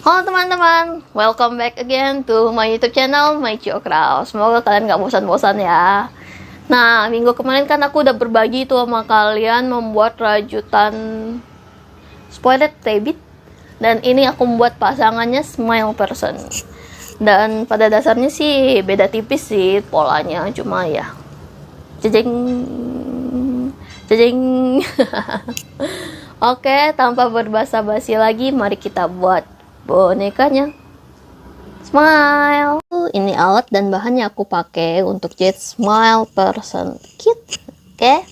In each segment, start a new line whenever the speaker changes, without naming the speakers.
Halo teman-teman, welcome back again to my YouTube channel, my Ciokraw. Semoga kalian gak bosan-bosan ya. Nah, minggu kemarin kan aku udah berbagi tuh sama kalian membuat rajutan spoiled rabbit. Dan ini aku membuat pasangannya smile person. Dan pada dasarnya sih beda tipis sih polanya, cuma ya jejeng jejeng. Oke, tanpa berbasa-basi lagi, mari kita buat bonekanya. Smile. Ini alat dan bahannya aku pakai untuk jahit smile person kit. Oke.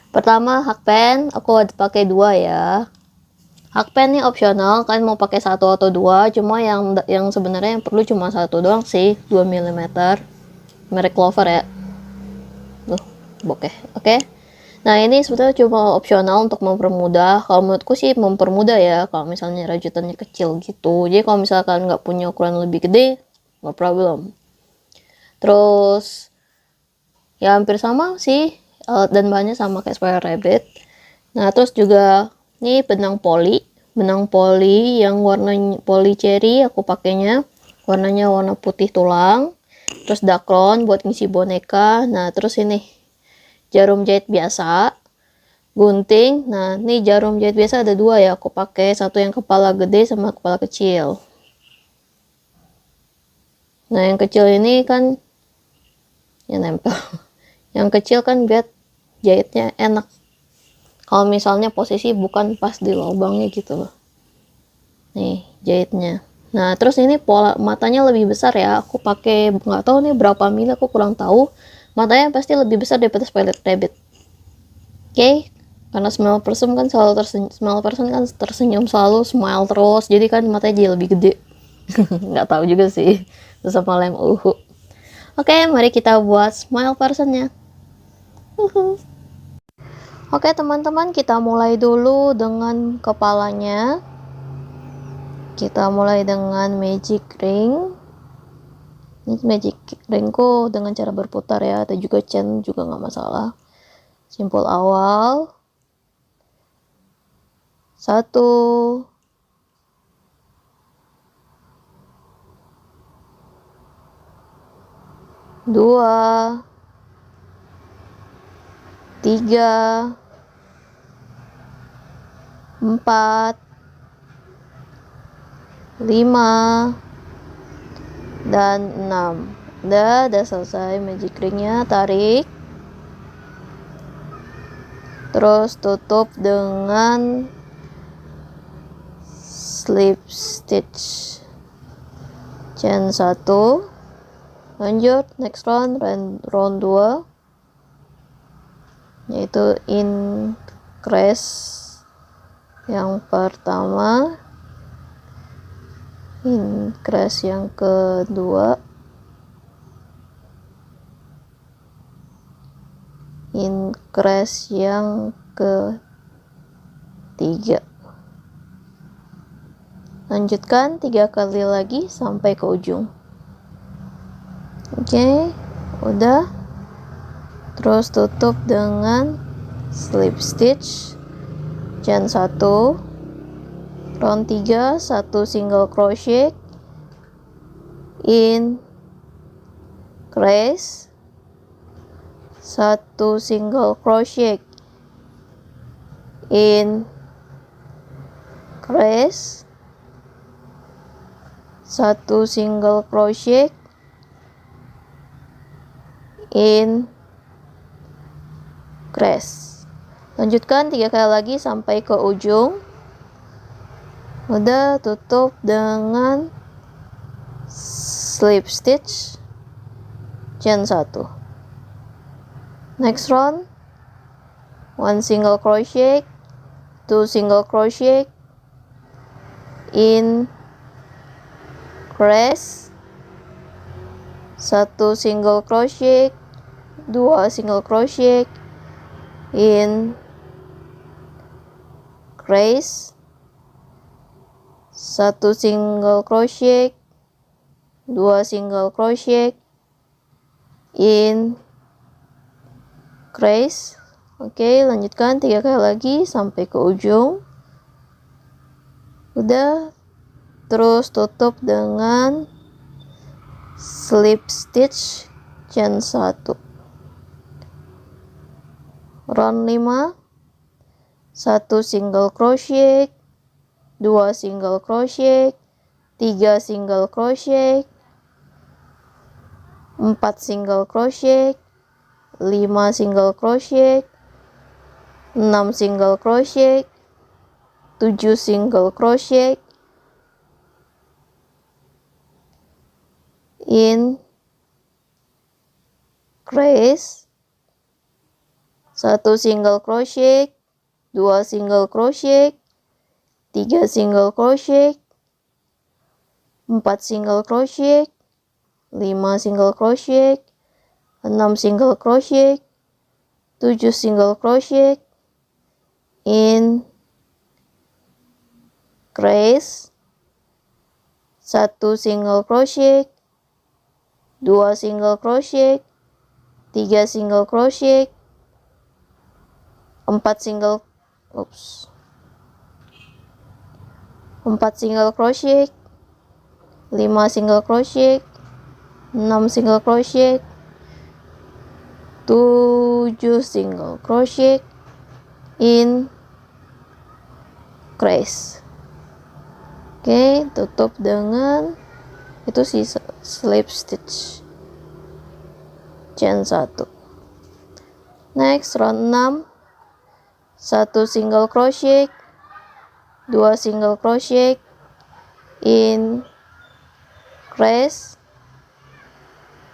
Pertama hakpen, aku ada pakai 2 ya. Hakpen ini opsional, kalian mau pakai 1 atau 2, cuma yang sebenarnya yang perlu cuma 1 doang sih, 2 mm. Merek Clover ya. Bokeh. Oke. Nah, ini sebetulnya cuma opsional untuk mempermudah. Kalau menurutku sih mempermudah ya, kalau misalnya rajutannya kecil gitu. Jadi kalau misalkan nggak punya ukuran lebih gede, no problem. Terus ya hampir sama sih, alat dan bahannya sama kayak Spiral Rabbit. Nah, terus juga ini benang poli yang warna poli cherry aku pakainya. Warnanya warna putih tulang. Terus dakron buat ngisi boneka. Nah, terus ini jarum jahit biasa, gunting. Nah, ini jarum jahit biasa ada 2 ya, aku pakai satu yang kepala gede sama kepala kecil. Nah, yang kecil ini kan ya nempel. Yang kecil kan biar jahitnya enak, kalau misalnya posisi bukan pas di lubangnya gitu loh. Nih jahitnya. Nah, terus ini pola matanya lebih besar ya, aku pakai nggak tahu nih berapa mili, aku kurang tahu. Matanya pasti lebih besar daripada Spiral Rabbit. Oke, karena smile person kan selalu tersenyum selalu, smile terus, jadi kan matanya jadi lebih gede. Nggak tahu juga sih, terus sama lem Oke, mari kita buat smile personnya. Oke teman-teman, kita mulai dulu dengan kepalanya. Kita mulai dengan magic ring. Ini magic ringku dengan cara berputar ya, atau juga chain juga nggak masalah. Simpul awal 1, 2, 3, 4, 5, dan 6. Udah selesai magic ringnya, tarik. Terus tutup dengan slip stitch. Chain 1. Lanjut next round 2, yaitu increase yang pertama, increase yang kedua, increase yang ketiga. Lanjutkan 3 kali lagi sampai ke ujung. Oke, udah. Terus tutup dengan slip stitch, chain 1, round 3, 1 single crochet, increase, 1 single crochet, increase, 1 single crochet, increase. Lanjutkan 3 kali lagi sampai ke ujung. Udah, tutup dengan slip stitch, chain 1. Next round 1 single crochet, 2 single crochet, increase, 1 single crochet, 2 single crochet, increase, 1 single crochet, 2 single crochet, increase. Oke, lanjutkan 3 kali lagi sampai ke ujung. Udah, terus tutup dengan slip stitch chain 1. Round 5, 1 single crochet, 2 single crochet, 3 single crochet, 4 single crochet, 5 single crochet, 6 single crochet, 7 single crochet, increase, 1 single crochet, 2 single crochet, 3 single crochet, 4 single crochet, 5 single crochet, 6 single crochet, 7 single crochet, increase, 1 single crochet, 2 single crochet, 3 single crochet, 4 single crochet, 5 single crochet, 6 single crochet, 7 single crochet, increase. Oke, tutup dengan itu sih slip stitch chain 1. Next, round 6, 1 single crochet, 2 single crochet, increase,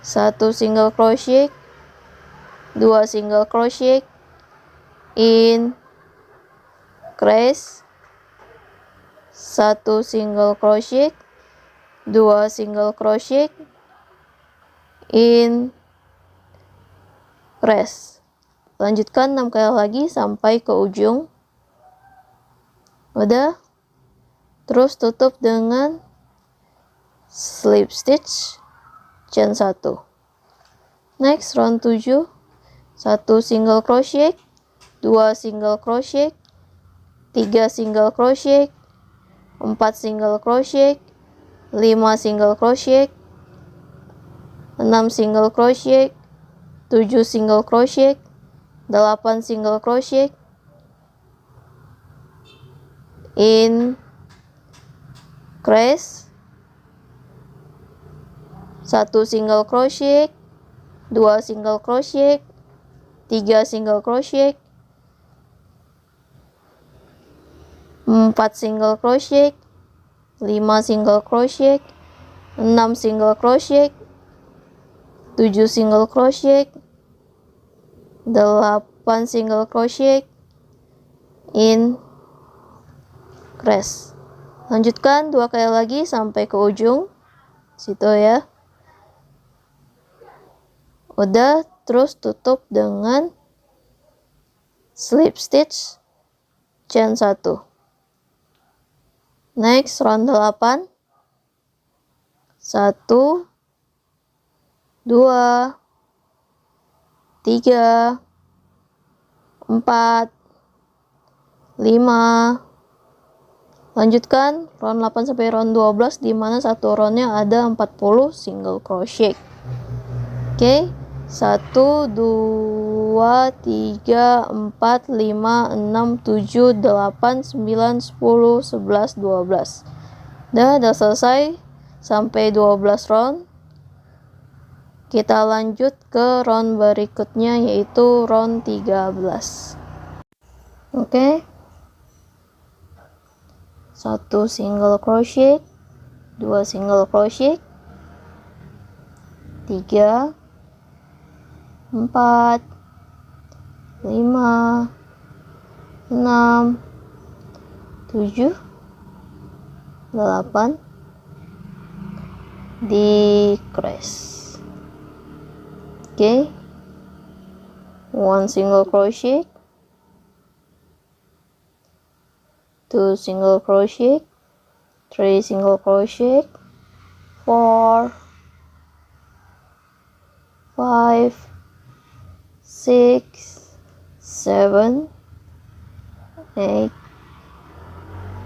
1 single crochet, 2 single crochet, increase, 1 single crochet, 2 single crochet, increase. Lanjutkan 6 kali lagi sampai ke ujung. Udah, terus tutup dengan slip stitch chain 1. Next, round 7, 1 single crochet, 2 single crochet, 3 single crochet, 4 single crochet, 5 single crochet, 6 single crochet, 7 single crochet, 8 single crochet, increase, 1 single crochet, 2 single crochet, 3 single crochet, 4 single crochet, 5 single crochet, 6 single crochet, 7 single crochet, 8 single crochet, increase. Lanjutkan 2 kali lagi sampai ke ujung situ ya. Udah, terus tutup dengan slip stitch chain 1. Next, round 8, 1, 2, 3, 4, 5. Lanjutkan round 8 sampai round 12, di mana satu roundnya ada 40 single crochet. Oke, 1, 2, 3, 4, 5, 6, 7, 8, 9, 10, 11, 12. Udah selesai sampai 12 round. Kita lanjut ke round berikutnya, yaitu round 13. Oke, 1 single crochet, 2 single crochet, 3, 4, 5, 6, 7, 8, decrease. Oke, 1 single crochet, 2 single crochet, 3 single crochet, 4, 5, 6, 7, 8,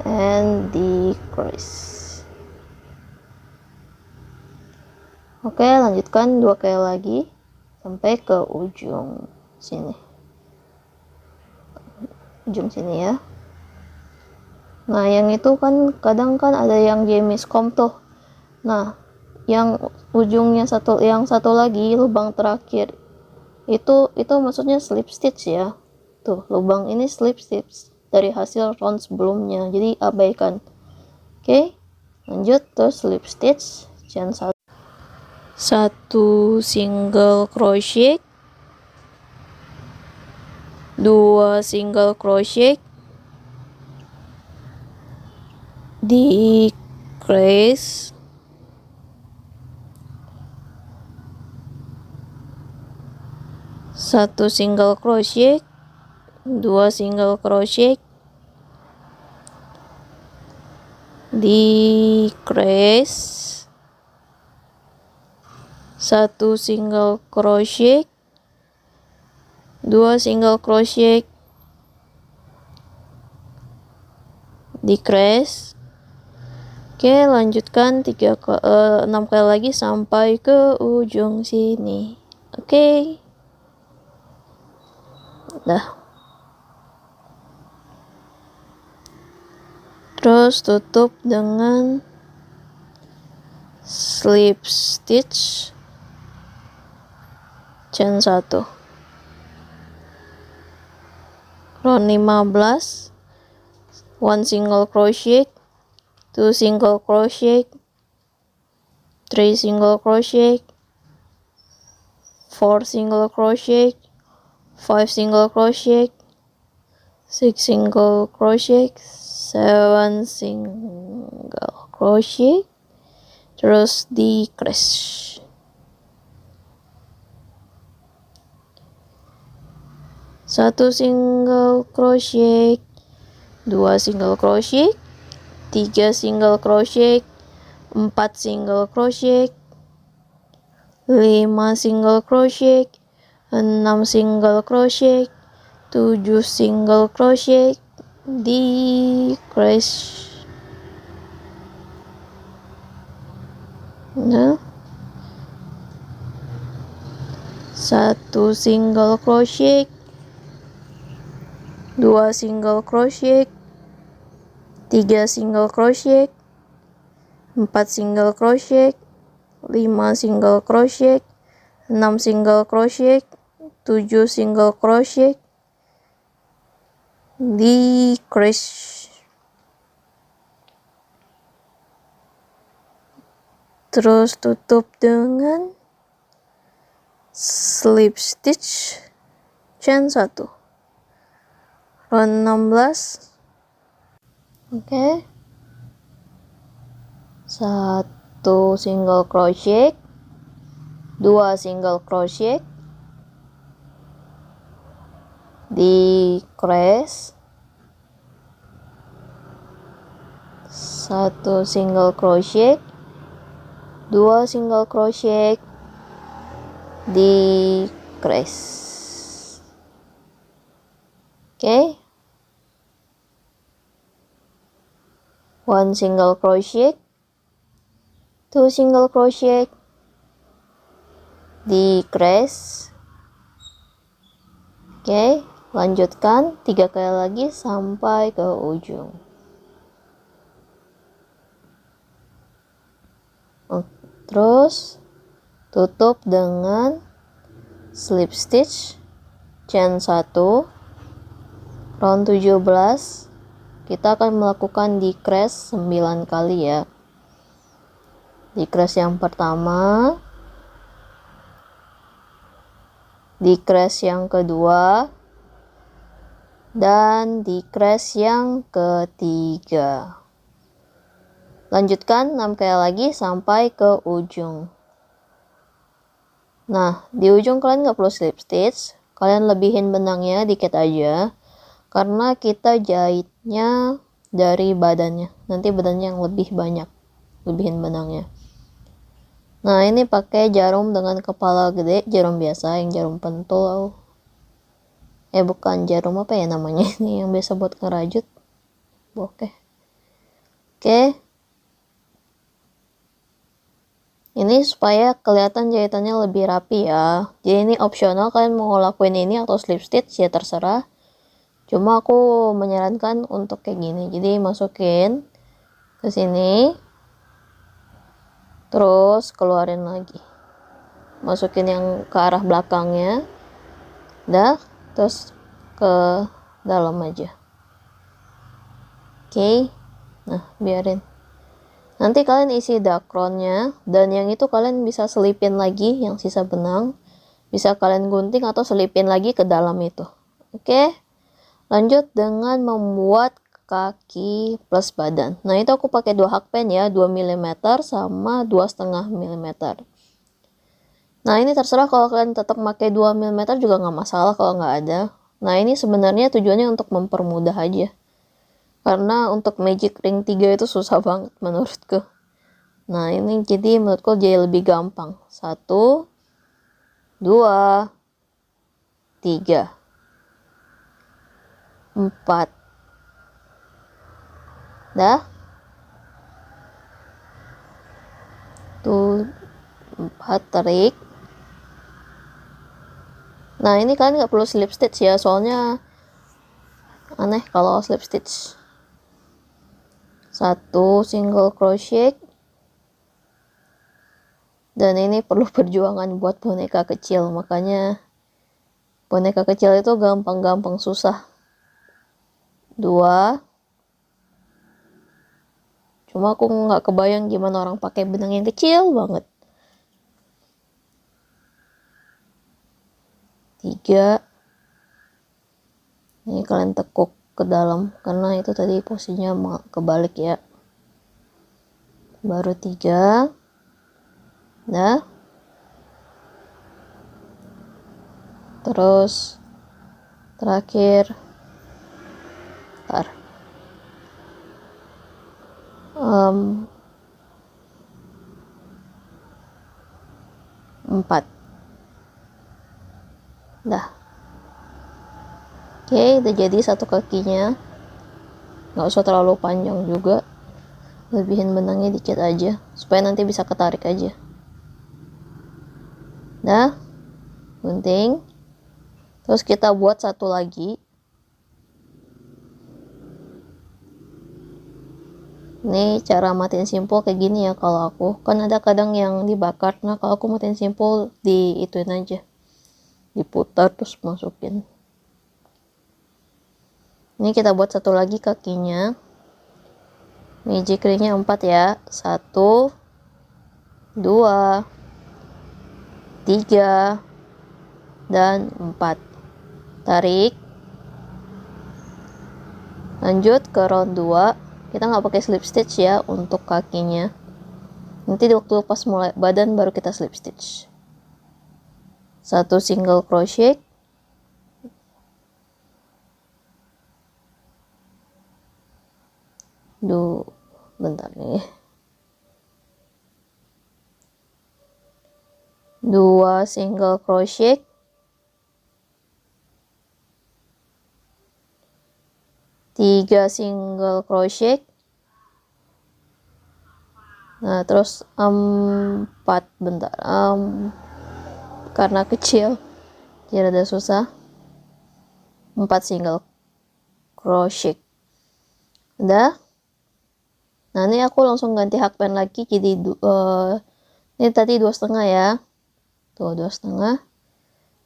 and decrease. Oke, lanjutkan 2 kali lagi sampai ke ujung sini. Ujung sini ya. Nah, yang itu kan kadang kan ada yang jemiskom tuh. Nah, yang ujungnya yang satu lagi lubang terakhir itu maksudnya slip stitch ya. Tuh, lubang ini slip stitch dari hasil round sebelumnya. Jadi abaikan. Oke. Lanjut terus slip stitch chain 1 single crochet, 2 single crochet, decrease, 1 single crochet, 2 single crochet, decrease, 1 single crochet, 2 single crochet, decrease. Oke, lanjutkan 6 kali lagi sampai ke ujung sini. Oke. Dah. Terus tutup dengan slip stitch chain 1. Round 15, 1 single crochet, 2 single crochet, 3 single crochet, 4 single crochet, 5 single crochet, 6 single crochet, 7 single crochet, terus decrease. 1 single crochet, 2 single crochet, 3 single crochet, 4 single crochet, 5 single crochet, 6 single crochet, 7 single crochet, decrease. Nah, 1 single crochet, 2 single crochet, 3 single crochet, 4 single crochet, 5 single crochet, 6 single crochet, 7 single crochet, decrease. Terus tutup dengan slip stitch chain 1. Round 16. Oke. 1 single crochet, 2 single crochet, decrease, 1 single crochet, 2 single crochet, decrease. Oke. 1 single crochet, 2 single crochet, decrease. Oke, lanjutkan 3 kali lagi sampai ke ujung. Terus tutup dengan slip stitch chain 1. Round 17 kita akan melakukan decrease 9 kali ya. Decrease yang pertama, decrease yang kedua, dan decrease yang ketiga. Lanjutkan 6 kali lagi sampai ke ujung. Nah, di ujung kalian nggak perlu slip stitch, kalian lebihin benangnya dikit aja, karena kita jahitnya dari badannya. Nanti badannya yang lebih banyak, lebihin benangnya. Nah, ini pakai jarum dengan kepala gede, jarum biasa, yang jarum pentul. Bukan jarum apa ya namanya ini, yang biasa buat ngerajut. Oke. Ini supaya kelihatan jahitannya lebih rapi ya. Jadi ini opsional, kalian mau ngelakuin ini atau slip stitch ya terserah. Cuma aku menyarankan untuk kayak gini. Jadi masukin ke sini, terus keluarin lagi. Masukin yang ke arah belakangnya. Dah, terus ke dalam aja. Oke. Nah, biarin. Nanti kalian isi dakronnya, dan yang itu kalian bisa selipin lagi yang sisa benang. Bisa kalian gunting atau selipin lagi ke dalam itu. Oke. Lanjut dengan membuat kaki plus badan. Nah, itu aku pakai 2 hakpen ya, 2 mm sama 2,5 mm. Nah, ini terserah, kalau kalian tetap pakai 2 mm juga nggak masalah kalau nggak ada. Nah, ini sebenarnya tujuannya untuk mempermudah aja. Karena untuk magic ring 3 itu susah banget menurutku. Nah, ini jadi menurutku jadi lebih gampang. 1, 2, 3, 4. Dah? Tuh, 4, tarik. Nah, ini kalian nggak perlu slip stitch ya, soalnya aneh kalau slip stitch. 1 single crochet. Dan ini perlu perjuangan buat boneka kecil, makanya boneka kecil itu gampang-gampang susah. 2. Cuma aku nggak kebayang gimana orang pakai benang yang kecil banget. 3. Ini kalian tekuk ke dalam, karena itu tadi posisinya kebalik ya. Baru 3. Nah, terus terakhir 4. Dah. Oke, udah jadi satu kakinya. Nggak usah terlalu panjang juga, lebihin benangnya dikit aja supaya nanti bisa ketarik aja. Dah, gunting. Terus kita buat satu lagi. Ini cara matiin simpul kayak gini ya kalau aku. Kan ada kadang yang dibakar. Nah, kalau aku matiin simpul di ituin aja. Diputar terus masukin. Ini kita buat satu lagi kakinya. Magic ringnya 4 ya. 1, 2, 3, dan 4. Tarik. Lanjut ke round 2. Kita nggak pakai slip stitch ya untuk kakinya. Nanti di waktu pas mulai badan baru kita slip stitch. 1 single crochet. Bentar nih. 2 single crochet. 3 single crochet. Nah, terus 4, bentar. Karena kecil jadi rada susah. 4 single crochet. Udah. Nah, ini aku langsung ganti hakpen lagi jadi ini tadi 2,5 ya. Tuh, 2,5.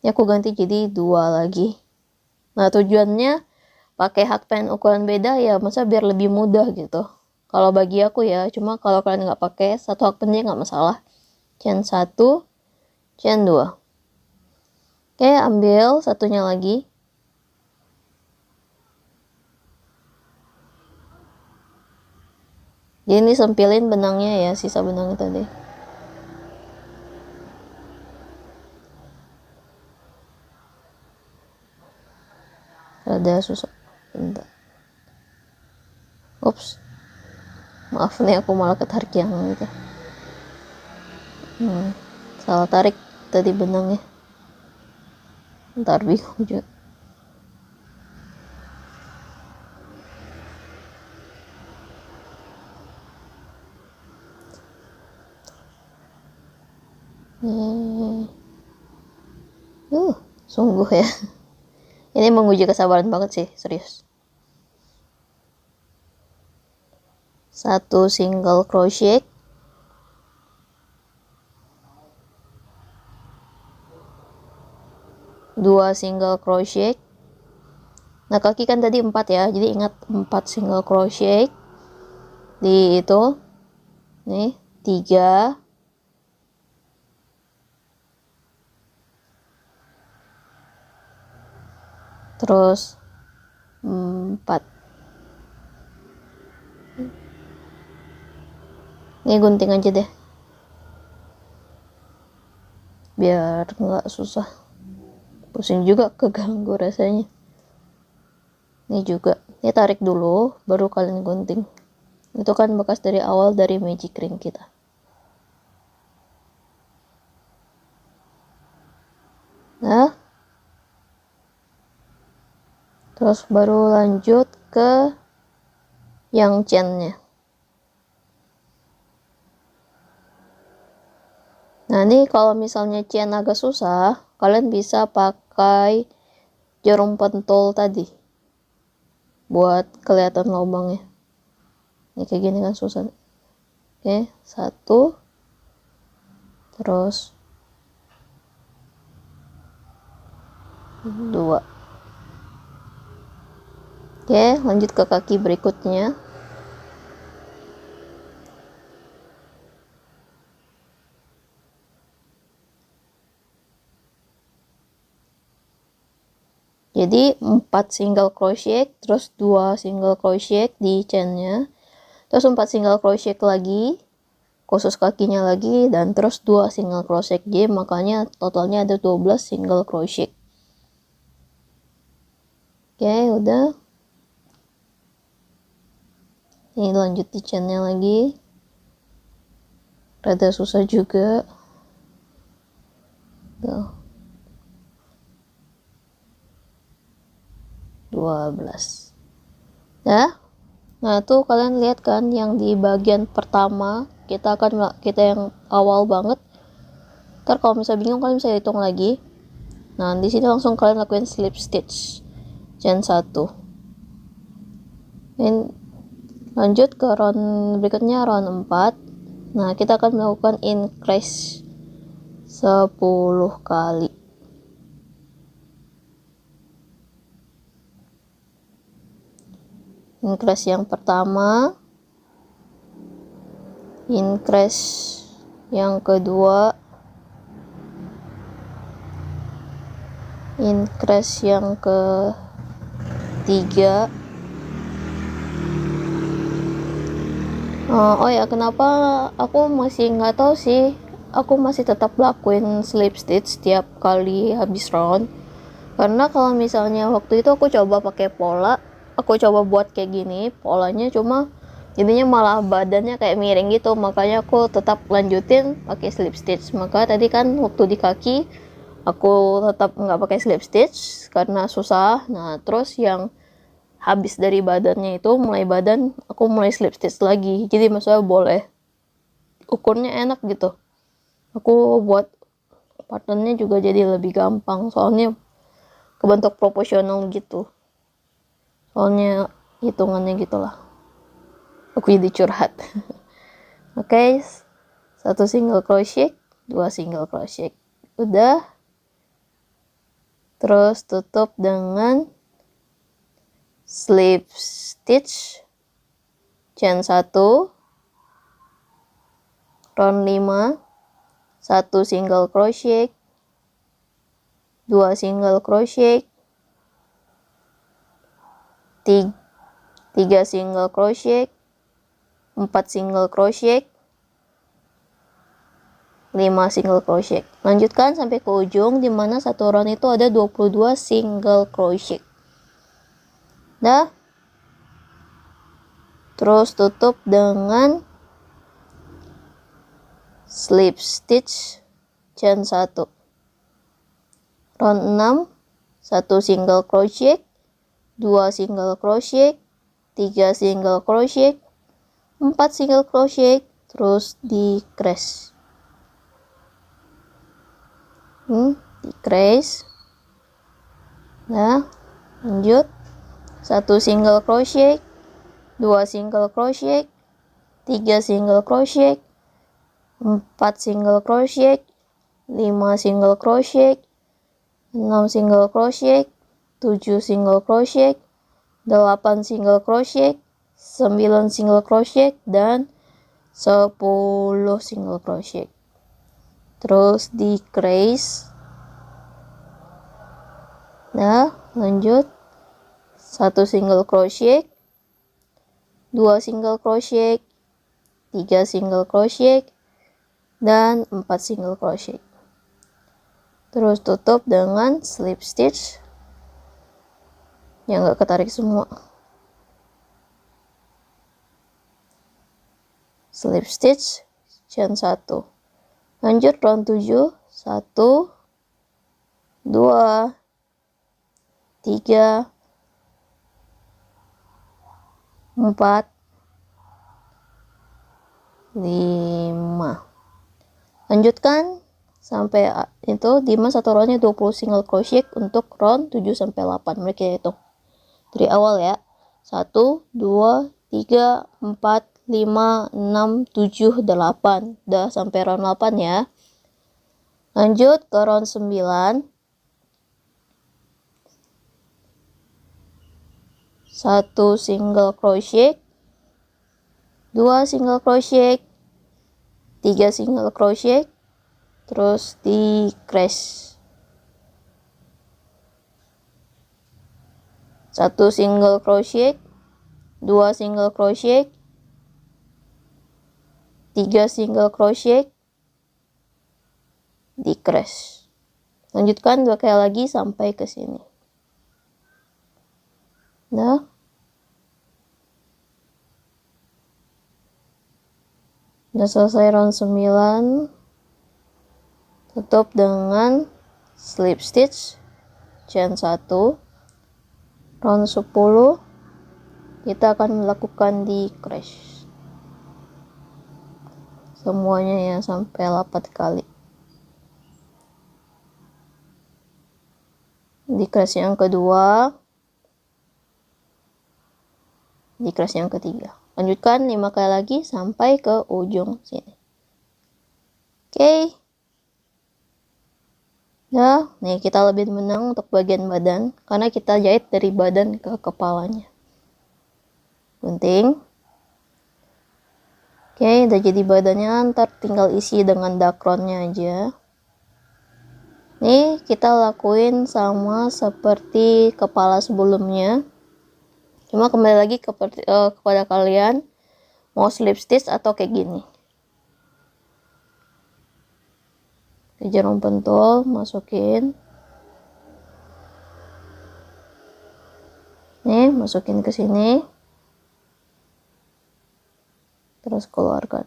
Ini aku ganti jadi 2 lagi. Nah, tujuannya pakai hakpen ukuran beda ya, masa biar lebih mudah gitu. Kalau bagi aku ya, cuma kalau kalian nggak pakai satu hakpennya nggak masalah. Chain 1, chain 2. Oke, ambil satunya lagi. Jadi ini sempilin benangnya ya, sisa benangnya tadi. Ada susah. Bentar. Ups. Maaf nih, aku malah ketarik yang gitu. Salah tarik tadi benangnya. Ntar bingung juga. Sungguh ya. Ini menguji kesabaran banget sih, serius. 1 single crochet, 2 single crochet. Nah, kaki kan tadi 4 ya, jadi ingat 4 single crochet di itu nih, 3, terus 4. Ini gunting aja deh biar nggak susah, pusing juga, keganggu rasanya. Ini juga, ini tarik dulu baru kalian gunting. Itu kan bekas dari awal dari magic ring kita. Nah, terus baru lanjut ke yang chainnya. Nah, ini kalau misalnya chain agak susah, kalian bisa pakai jarum pentul tadi buat kelihatan lubangnya. Ini kayak gini kan susah. Oke, 1, terus 2. Oke, lanjut ke kaki berikutnya. Jadi 4 single crochet, terus 2 single crochet di chainnya, terus 4 single crochet lagi khusus kakinya lagi, dan terus 2 single crochet. Jadi makanya totalnya ada 12 single crochet. Oke, udah. Ini lanjut di chainnya lagi, rada susah juga tuh. 12 ya. Nah, tuh kalian lihat kan yang di bagian pertama kita yang awal banget. Ntar kalau misalnya bingung kalian bisa hitung lagi. Nah, di sini langsung kalian lakuin slip stitch chain 1. Dan lanjut ke round berikutnya, round 4. Nah, kita akan melakukan increase 10 kali. Increase yang pertama, increase yang kedua, increase yang ketiga. Oh ya, kenapa aku masih nggak tahu sih, aku masih tetap lakuin slip stitch setiap kali habis round. Karena kalau misalnya waktu itu aku coba pakai pola, aku coba buat kayak gini polanya, cuma jadinya malah badannya kayak miring gitu, makanya aku tetap lanjutin pakai slip stitch. Maka tadi kan waktu di kaki aku tetap nggak pakai slip stitch karena susah. Nah, terus yang habis dari badannya itu, mulai badan aku mulai slip stitch lagi, jadi maksudnya boleh ukurnya enak gitu. Aku buat patternnya juga jadi lebih gampang, soalnya kebentuk proporsional gitu, soalnya hitungannya gitulah. Aku jadi curhat. Oke, 1 single crochet, 2 single crochet, udah. Terus tutup dengan slip stitch chain 1, round 5, 1 single crochet, 2 single crochet, 3 single crochet, 4 single crochet, 5 single crochet. Lanjutkan sampai ke ujung, dimana satu round itu ada 22 single crochet. Dah. Terus tutup dengan slip stitch chain 1, round 6, 1 single crochet, 2 single crochet, 3 single crochet, 4 single crochet, terus di crease. decrease. Nah, lanjut. 1 single crochet, 2 single crochet, 3 single crochet, 4 single crochet, 5 single crochet, 6 single crochet, 7 single crochet, 8 single crochet, 9 single crochet, dan 10 single crochet. Terus decrease. Nah, lanjut. 1 single crochet, 2 single crochet, 3 single crochet, dan 4 single crochet. Terus tutup dengan slip stitch yang gak ketarik semua. Slip stitch chain 1. Lanjut round 7. 1 2 3 4 5. Lanjutkan sampai itu di mas satu roundnya 20 single crochet untuk round 7 sampai 8. Mereka hitung dari awal ya. 1 2 3 4 5 6 7 8. Udah sampai round 8 ya. Lanjut ke round 9. 1 single crochet, 2 single crochet, 3 single crochet, terus decrease. 1 single crochet, 2 single crochet, 3 single crochet, decrease. Lanjutkan 2 kali lagi sampai ke sini. Nah, udah selesai round 9. Tutup dengan slip stitch chain 1. Round 10 kita akan melakukan decrease semuanya ya sampai 8 kali. Decrease yang kedua, decrease yang ketiga. Lanjutkan 5 kali lagi sampai ke ujung sini. Oke. Nah, nih kita lebih menang untuk bagian badan karena kita jahit dari badan ke kepalanya. Gunting. Oke, udah jadi badannya, ntar tinggal isi dengan dakronnya aja. Nih, kita lakuin sama seperti kepala sebelumnya. Cuma kembali lagi kepada kalian mau slip stitch atau kayak gini. Jarum pentul masukin. Nih, masukin ke sini. Terus keluarkan.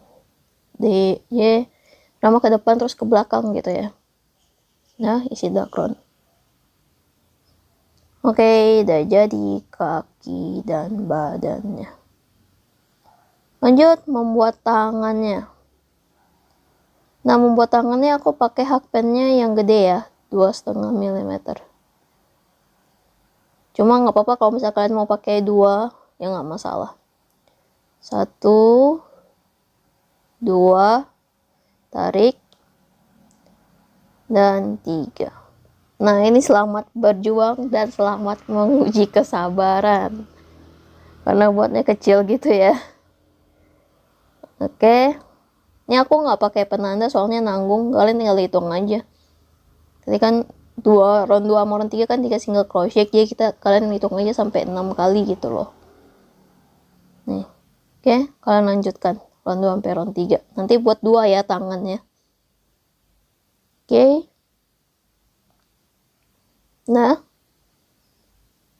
Nama ke depan terus ke belakang gitu ya. Nah, isi dakron. Oke, udah jadi kaki dan badannya. Lanjut membuat tangannya. Nah, membuat tangannya aku pakai hakpennya yang gede ya, 2,5 mm. Cuma nggak apa-apa kalau misalnya kalian mau pakai 2, ya nggak masalah. 1 2 tarik dan 3. Nah, ini selamat berjuang dan selamat menguji kesabaran karena buatnya kecil gitu ya. Oke, ini aku nggak pakai penanda soalnya nanggung, kalian tinggal hitung aja. Tadi kan round 2 sama round 3 kan 3 single crochet, jadi kalian hitung aja sampai 6 kali gitu loh. Nih, oke, kalian lanjutkan round 2 sampai round 3. Nanti buat 2 ya tangannya. Oke. Nah,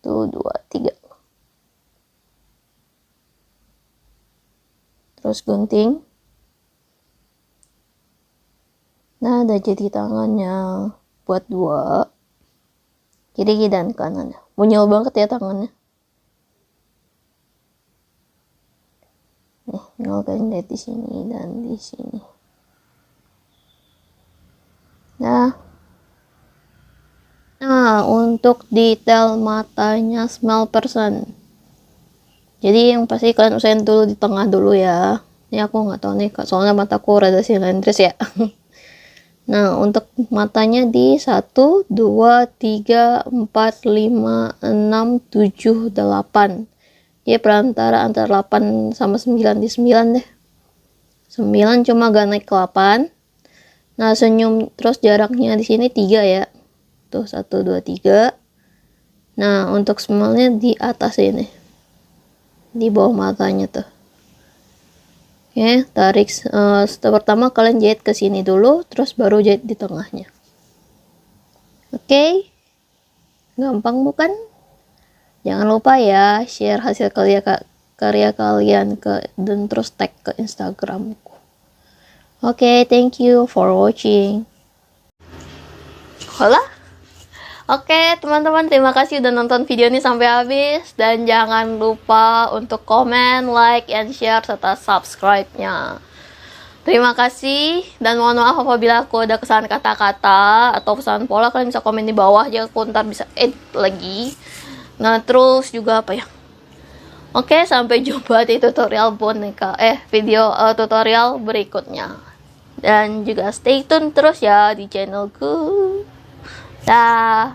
1 2 3. Terus gunting. Nah, udah jadi tangannya buat 2. Kiri dan kanan. Munyol banget ya tangannya. Nih, kalian lihat di sini dan di sini. Nah, untuk detail matanya small person, jadi yang pasti kalian usahain dulu di tengah dulu ya. Ini aku nggak tahu nih, soalnya mataku rada silindris ya. Nah, untuk matanya di 1, 2, 3, 4, 5, 6, 7, 8. Dia perantara antara 8 sama 9, di 9 deh. 9 cuma gak naik ke 8. Nah, senyum terus jaraknya di sini 3 ya. Tuh 1, 2, 3. Nah, untuk smile-nya di atas ini. Di bawah matanya tuh. Oke, tarik step pertama kalian jahit ke sini dulu, terus baru jahit di tengahnya. Oke, gampang bukan? Jangan lupa ya share hasil karya kalian dan terus tag ke Instagramku. Oke, thank you for watching. Hola. Oke teman-teman, terima kasih udah nonton video ini sampai habis. Dan jangan lupa untuk komen, like, and share, serta subscribe-nya. Terima kasih. Dan mohon maaf apabila aku ada kesalahan kata-kata atau kesalahan pola. Kalian bisa komen di bawah, jadi aku ntar bisa edit lagi. Nah terus juga apa ya, oke, sampai jumpa di tutorial boneka video tutorial berikutnya. Dan juga stay tune terus ya di channelku. Dah.